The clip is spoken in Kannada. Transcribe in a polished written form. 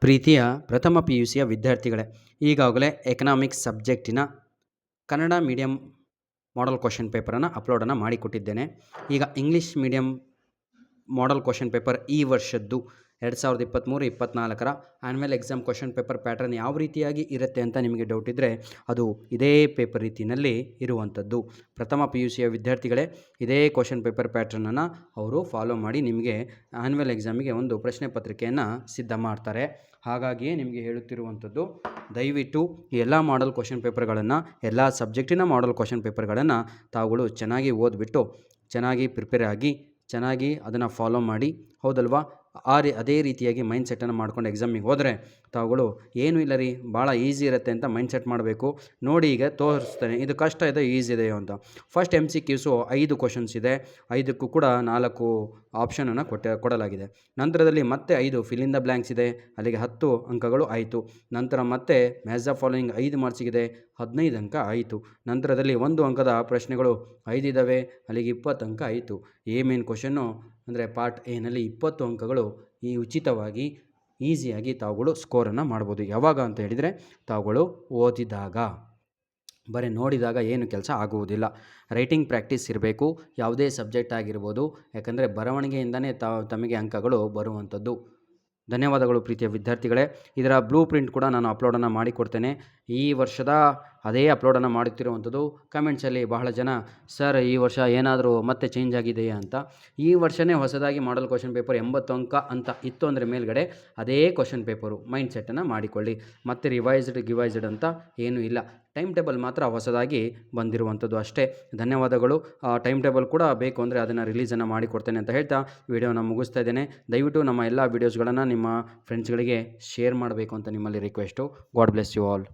ಪ್ರೀತಿಯ ಪ್ರಥಮ ಪಿ ಯು ಸಿಯ ವಿದ್ಯಾರ್ಥಿಗಳೇ, ಈಗಾಗಲೇ ಎಕನಾಮಿಕ್ಸ್ ಸಬ್ಜೆಕ್ಟಿನ ಕನ್ನಡ ಮೀಡಿಯಂ ಮಾಡಲ್ ಕ್ವಶನ್ ಪೇಪರನ್ನು ಅಪ್ಲೋಡನ್ನು ಮಾಡಿಕೊಟ್ಟಿದ್ದೇನೆ. ಈಗ English medium model question paper ಈ ವರ್ಷದ್ದು 2023-24 annual exam question paper pattern ಯಾವ ರೀತಿಯಾಗಿ ಇರುತ್ತೆ ಅಂತ ನಿಮಗೆ ಡೌಟ್ ಇದ್ದರೆ ಅದು ಇದೇ ಪೇಪರ್ ರೀತಿಯಲ್ಲಿ ಇರುವಂಥದ್ದು. ಪ್ರಥಮ ಪಿ ಯು ಸಿಯ ವಿದ್ಯಾರ್ಥಿಗಳೇ, ಇದೇ ಕ್ವಶನ್ ಪೇಪರ್ ಪ್ಯಾಟರ್ನನ್ನು ಅವರು ಫಾಲೋ ಮಾಡಿ ನಿಮಗೆ ಆ್ಯನ್ಯುವಲ್ ಎಕ್ಸಾಮಿಗೆ ಒಂದು ಪ್ರಶ್ನೆ ಪತ್ರಿಕೆಯನ್ನು ಸಿದ್ಧ ಮಾಡ್ತಾರೆ. ಹಾಗಾಗಿಯೇ ನಿಮಗೆ ಹೇಳುತ್ತಿರುವಂಥದ್ದು, ದಯವಿಟ್ಟು ಎಲ್ಲ ಮಾಡಲ್ ಕ್ವಶನ್ ಪೇಪರ್ಗಳನ್ನು, ಎಲ್ಲ ಸಬ್ಜೆಕ್ಟಿನ ಮಾಡಲ್ ಕ್ವಶನ್ ಪೇಪರ್ಗಳನ್ನು ತಾವುಗಳು ಚೆನ್ನಾಗಿ ಓದಿಬಿಟ್ಟು ಚೆನ್ನಾಗಿ ಪ್ರಿಪೇರ್ ಆಗಿ ಚೆನ್ನಾಗಿ ಅದನ್ನು ಫಾಲೋ ಮಾಡಿ, ಹೌದಲ್ವಾ? ಅದೇ ರೀತಿಯಾಗಿ ಮೈಂಡ್ ಸೆಟ್ಟನ್ನು ಮಾಡ್ಕೊಂಡು ಎಕ್ಸಾಮಿಗೆ ಹೋದರೆ ತಾವುಗಳು ಏನೂ ಇಲ್ಲ ರೀ, ಭಾಳ ಈಸಿ ಇರುತ್ತೆ ಅಂತ ಮೈಂಡ್ ಸೆಟ್ ಮಾಡಬೇಕು. ನೋಡಿ, ಈಗ ತೋರಿಸ್ತೇನೆ, ಇದು ಕಷ್ಟ ಇದೆ ಈಸಿ ಇದೆಯೋ ಅಂತ. ಫಸ್ಟ್ MCQs 5 ಕ್ವಶನ್ಸ್ ಇದೆ. 5ಕ್ಕೂ ಕೂಡ 4 ಆಪ್ಷನನ್ನು ಕೊಡಲಾಗಿದೆ. ನಂತರದಲ್ಲಿ ಮತ್ತೆ 5 ಫಿಲ್ ಇನ್ ದ ಬ್ಲ್ಯಾಂಕ್ಸ್ ಇದೆ, ಅಲ್ಲಿಗೆ 10 ಅಂಕಗಳು ಆಯಿತು. ನಂತರ ಮತ್ತೆ ಮ್ಯಾಚ್ ದ ಫಾಲೋಯಿಂಗ್ 5 ಮಾರ್ಕ್ಸಿಗಿದೆ, 15 ಅಂಕ ಆಯಿತು. ನಂತರದಲ್ಲಿ 1 ಅಂಕದ ಪ್ರಶ್ನೆಗಳು 5 ಇದ್ದಾವೆ, ಅಲ್ಲಿಗೆ 20 ಅಂಕ ಆಯಿತು. ಮೇನ್ ಕ್ವಶನ್ನು ಅಂದರೆ ಪಾರ್ಟ್ ಎನಲ್ಲಿ 20 ಅಂಕಗಳು ಈ ಉಚಿತವಾಗಿ ಈಸಿಯಾಗಿ ತಾವುಗಳು ಸ್ಕೋರನ್ನು ಮಾಡ್ಬೋದು. ಯಾವಾಗ ಅಂತ ಹೇಳಿದರೆ, ತಾವುಗಳು ಓದಿದಾಗ, ಬರೀ ನೋಡಿದಾಗ ಏನು ಕೆಲಸ ಆಗುವುದಿಲ್ಲ. ರೈಟಿಂಗ್ ಪ್ರಾಕ್ಟೀಸ್ ಇರಬೇಕು, ಯಾವುದೇ ಸಬ್ಜೆಕ್ಟ್ ಆಗಿರ್ಬೋದು, ಯಾಕಂದರೆ ಬರವಣಿಗೆಯಿಂದನೇ ತಮಗೆ ಅಂಕಗಳು ಬರುವಂಥದ್ದು. ಧನ್ಯವಾದಗಳು ಪ್ರೀತಿಯ ವಿದ್ಯಾರ್ಥಿಗಳೇ. ಇದರ ಬ್ಲೂ ಪ್ರಿಂಟ್ ಕೂಡ ನಾನು ಅಪ್ಲೋಡನ್ನು ಮಾಡಿಕೊಡ್ತೇನೆ. ಈ ವರ್ಷದ ಅದೇ ಅಪ್ಲೋಡನ್ನು ಮಾಡುತ್ತಿರುವಂಥದ್ದು. ಕಮೆಂಟ್ಸಲ್ಲಿ ಬಹಳ ಜನ, ಸರ್ ಈ ವರ್ಷ ಏನಾದರೂ ಮತ್ತೆ ಚೇಂಜ್ ಆಗಿದೆಯಾ ಅಂತ. ಈ ವರ್ಷವೇ ಹೊಸದಾಗಿ ಮಾಡಲ್ ಕ್ವಶನ್ ಪೇಪರ್ 80 ಅಂಕ ಅಂತ ಇತ್ತು ಅಂದರೆ ಮೇಲ್ಗಡೆ ಅದೇ ಕ್ವಶನ್ ಪೇಪರು ಮೈಂಡ್ ಸೆಟ್ಟನ್ನು ಮಾಡಿಕೊಳ್ಳಿ. ಮತ್ತು ರಿವೈಸ್ಡ್ ಅಂತ ಏನೂ ಇಲ್ಲ. ಟೈಮ್ ಟೇಬಲ್ ಮಾತ್ರ ಹೊಸದಾಗಿ ಬಂದಿರುವಂಥದ್ದು ಅಷ್ಟೇ. ಧನ್ಯವಾದಗಳು. ಟೈಮ್ ಟೇಬಲ್ ಕೂಡ ಬೇಕು ಅಂದರೆ ಅದನ್ನು ರಿಲೀಸನ್ನು ಮಾಡಿಕೊಡ್ತೇನೆ ಅಂತ ಹೇಳ್ತಾ ವಿಡಿಯೋನ ಮುಗಿಸ್ತಾ ಇದ್ದೇನೆ. ದಯವಿಟ್ಟು ನಮ್ಮ ಎಲ್ಲ ವೀಡಿಯೋಸ್ಗಳನ್ನು ನಿಮ್ಮ ಫ್ರೆಂಡ್ಸ್ಗಳಿಗೆ ಶೇರ್ ಮಾಡಬೇಕು ಅಂತ ನಿಮ್ಮಲ್ಲಿ request. God bless you all.